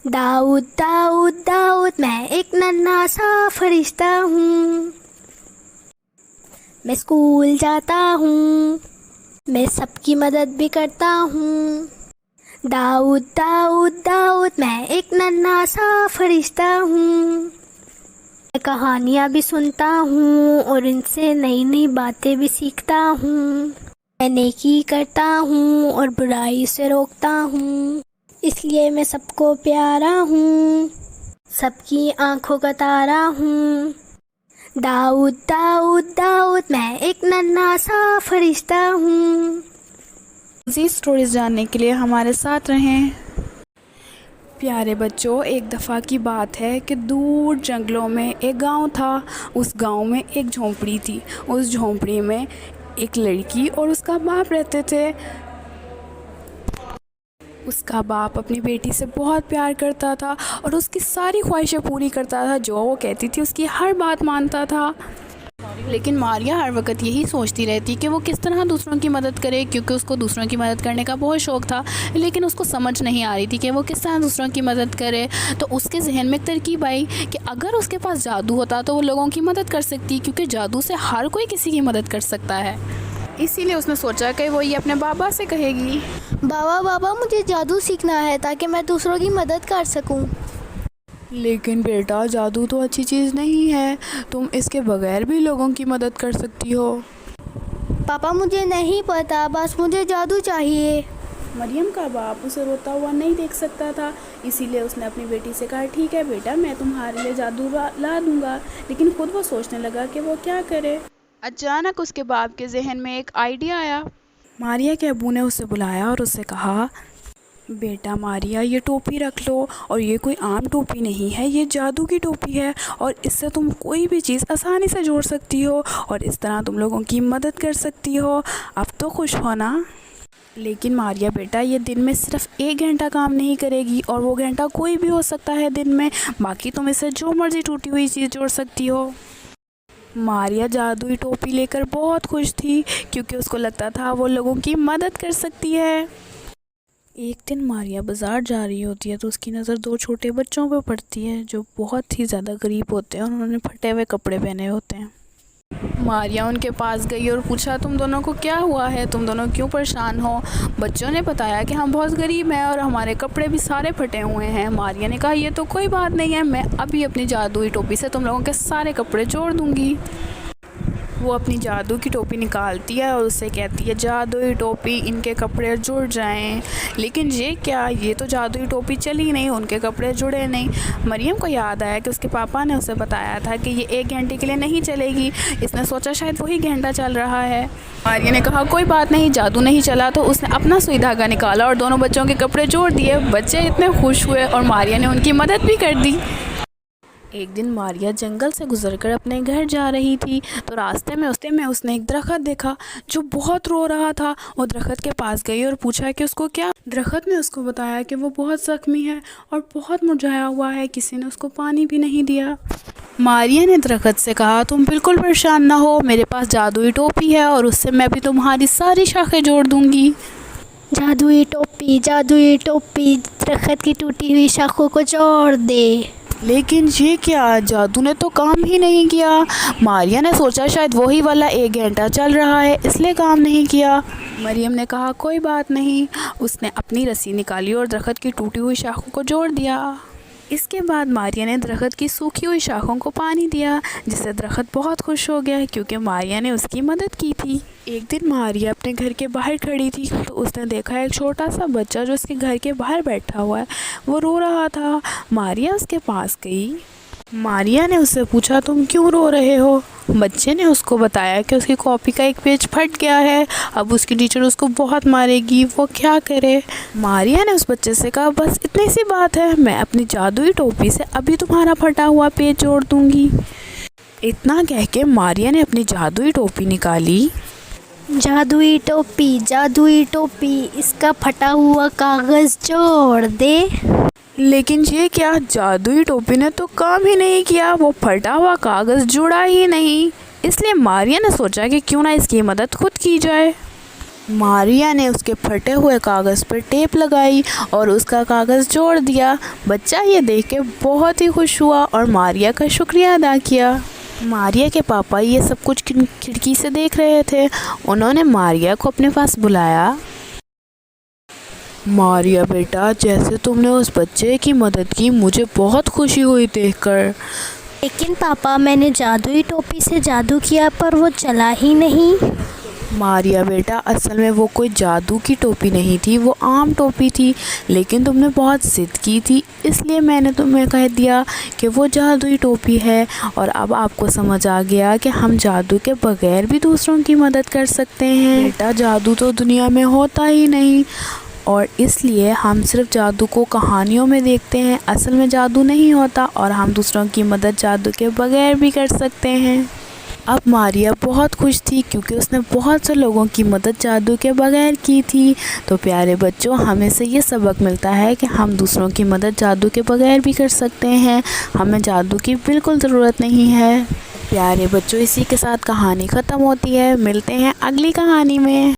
दाऊद दाऊद दाऊद, मैं एक नन्हा सा फरिश्ता हूँ। मैं स्कूल जाता हूँ, मैं सबकी मदद भी करता हूँ। दाऊद दाऊद दाऊद, मैं एक नन्हा सा फरिश्ता हूँ। मैं कहानियाँ भी सुनता हूँ और इनसे नई नई बातें भी सीखता हूँ। मैं नेकी करता हूँ और बुराई से रोकता हूँ, इसलिए मैं सबको प्यारा हूँ, सबकी आंखों का तारा हूँ। दाऊद दाऊद दाऊद, मैं एक नन्हा सा फरिश्ता हूँ। मज़ीद स्टोरीज जानने के लिए हमारे साथ रहें। प्यारे बच्चों, एक दफ़ा की बात है कि दूर जंगलों में एक गांव था। उस गांव में एक झोंपड़ी थी। उस झोंपड़ी में एक लड़की और उसका बाप रहते थे। उसका बाप अपनी बेटी से बहुत प्यार करता था और उसकी सारी ख्वाहिशें पूरी करता था। जो वो कहती थी उसकी हर बात मानता था। लेकिन मारिया हर वक्त यही सोचती रहती कि वो किस तरह दूसरों की मदद करे, क्योंकि उसको दूसरों की मदद करने का बहुत शौक़ था। लेकिन उसको समझ नहीं आ रही थी कि वो किस तरह दूसरों की मदद करे। तो उसके जहन में एक तरकीब आई कि अगर उसके पास जादू होता तो वो लोगों की मदद कर सकती, क्योंकि जादू से हर कोई किसी की मदद कर सकता है। इसीलिए उसने सोचा कि वो ये अपने बाबा से कहेगी। बाबा बाबा, मुझे जादू सीखना है ताकि मैं दूसरों की मदद कर सकूं। लेकिन बेटा, जादू तो अच्छी चीज़ नहीं है। तुम इसके बगैर भी लोगों की मदद कर सकती हो। पापा, मुझे नहीं पता, बस मुझे जादू चाहिए। मरियम का बाप उसे रोता हुआ नहीं देख सकता था, इसीलिए उसने अपनी बेटी से कहा, ठीक है बेटा, मैं तुम्हारे लिए जादू ला दूंगा। लेकिन खुद वो सोचने लगा कि वो क्या करे। अचानक उसके बाप के जहन में एक आइडिया आया। मारिया के अब्बू ने उसे बुलाया और उससे कहा, बेटा मारिया, ये टोपी रख लो। और ये कोई आम टोपी नहीं है, ये जादू की टोपी है और इससे तुम कोई भी चीज़ आसानी से जोड़ सकती हो और इस तरह तुम लोगों की मदद कर सकती हो। अब तो खुश हो ना? लेकिन मारिया बेटा, ये दिन में सिर्फ 1 घंटा काम नहीं करेगी और वो घंटा कोई भी हो सकता है दिन में। बाकी तुम इससे जो मर्जी टूटी हुई चीज़ जोड़ सकती हो। मारिया जादुई टोपी लेकर बहुत खुश थी, क्योंकि उसको लगता था वो लोगों की मदद कर सकती है। एक दिन मारिया बाज़ार जा रही होती है तो उसकी नज़र 2 छोटे बच्चों पर पड़ती है जो बहुत ही ज़्यादा गरीब होते हैं और उन्होंने फटे हुए कपड़े पहने होते हैं। मारिया उनके पास गई और पूछा, तुम दोनों को क्या हुआ है? तुम दोनों क्यों परेशान हो? बच्चों ने बताया कि हम बहुत गरीब हैं और हमारे कपड़े भी सारे फटे हुए हैं। मारिया ने कहा, ये तो कोई बात नहीं है, मैं अभी अपनी जादुई टोपी से तुम लोगों के सारे कपड़े जोड़ दूँगी। वो अपनी जादू की टोपी निकालती है और उससे कहती है, जादुई टोपी, इनके कपड़े जुड़ जाएं। लेकिन ये क्या, ये तो जादुई टोपी चली नहीं, उनके कपड़े जुड़े नहीं। मरियम को याद आया कि उसके पापा ने उसे बताया था कि ये 1 घंटे के लिए नहीं चलेगी। इसने सोचा शायद वही घंटा चल रहा है। मारिया ने कहा, कोई बात नहीं, जादू नहीं चला। तो उसने अपना सुई धागा निकाला और दोनों बच्चों के कपड़े जोड़ दिए। बच्चे इतने खुश हुए और मारिया ने उनकी मदद भी कर दी। एक दिन मारिया जंगल से गुजरकर अपने घर जा रही थी तो रास्ते में उसने एक दरख्त देखा जो बहुत रो रहा था। वो दरख्त के पास गई और पूछा कि उसको क्या। दरख्त ने उसको बताया कि वो बहुत ज़ख्मी है और बहुत मुरझाया हुआ है, किसी ने उसको पानी भी नहीं दिया। मारिया ने दरख्त से कहा, तुम बिल्कुल परेशान ना हो, मेरे पास जादुई टोपी है और उससे मैं भी तुम्हारी सारी शाखें जोड़ दूँगी। जादुई टोपी, दरख्त की टूटी हुई शाखों को जोड़ दे। लेकिन ये क्या, जादू ने तो काम ही नहीं किया। मारिया ने सोचा शायद वही वाला 1 घंटा चल रहा है, इसलिए काम नहीं किया। मरियम ने कहा, कोई बात नहीं। उसने अपनी रस्सी निकाली और दरख्त की टूटी हुई शाखों को जोड़ दिया। इसके बाद मारिया ने दरख्त की सूखी हुई शाखों को पानी दिया, जिससे दरख्त बहुत खुश हो गया क्योंकि मारिया ने उसकी मदद की थी। एक दिन मारिया अपने घर के बाहर खड़ी थी तो उसने देखा एक छोटा सा बच्चा जो उसके घर के बाहर बैठा हुआ है, वो रो रहा था। मारिया उसके पास गई। मारिया ने उससे पूछा, तुम क्यों रो रहे हो? बच्चे ने उसको बताया कि उसकी कॉपी का एक पेज फट गया है, अब उसकी टीचर उसको बहुत मारेगी, वो क्या करे। मारिया ने उस बच्चे से कहा, बस इतनी सी बात है, मैं अपनी जादुई टोपी से अभी तुम्हारा फटा हुआ पेज जोड़ दूँगी। इतना कह के मारिया ने अपनी जादुई टोपी निकाली। जादुई टोपी, इसका फटा हुआ कागज़ जोड़ दे। लेकिन ये क्या, जादुई टोपी ने तो काम ही नहीं किया, वो फटा हुआ कागज़ जुड़ा ही नहीं। इसलिए मारिया ने सोचा कि क्यों ना इसकी मदद खुद की जाए। मारिया ने उसके फटे हुए कागज़ पर टेप लगाई और उसका कागज़ जोड़ दिया। बच्चा ये देख के बहुत ही खुश हुआ और मारिया का शुक्रिया अदा किया। मारिया के पापा ये सब कुछ खिड़की से देख रहे थे। उन्होंने मारिया को अपने पास बुलाया। मारिया बेटा, जैसे तुमने उस बच्चे की मदद की, मुझे बहुत खुशी हुई देखकर। लेकिन पापा, मैंने जादुई टोपी से जादू किया पर वो चला ही नहीं। मारिया बेटा, असल में वो कोई जादू की टोपी नहीं थी, वो आम टोपी थी। लेकिन तुमने बहुत ज़िद की थी, इसलिए मैंने तुम्हें कह दिया कि वो जादुई टोपी है। और अब आपको समझ आ गया कि हम जादू के बगैर भी दूसरों की मदद कर सकते हैं। बेटा, जादू तो दुनिया में होता ही नहीं और इसलिए हम सिर्फ जादू को कहानियों में देखते हैं। असल में जादू नहीं होता और हम दूसरों की मदद जादू के बगैर भी कर सकते हैं। अब मारिया बहुत खुश थी क्योंकि उसने बहुत से लोगों की मदद जादू के बगैर की थी। तो प्यारे बच्चों, हमें से ये सबक मिलता है कि हम दूसरों की मदद जादू के बगैर भी कर सकते हैं। हमें जादू की बिल्कुल ज़रूरत नहीं है। प्यारे बच्चों, इसी के साथ कहानी ख़त्म होती है। मिलते हैं अगली कहानी में।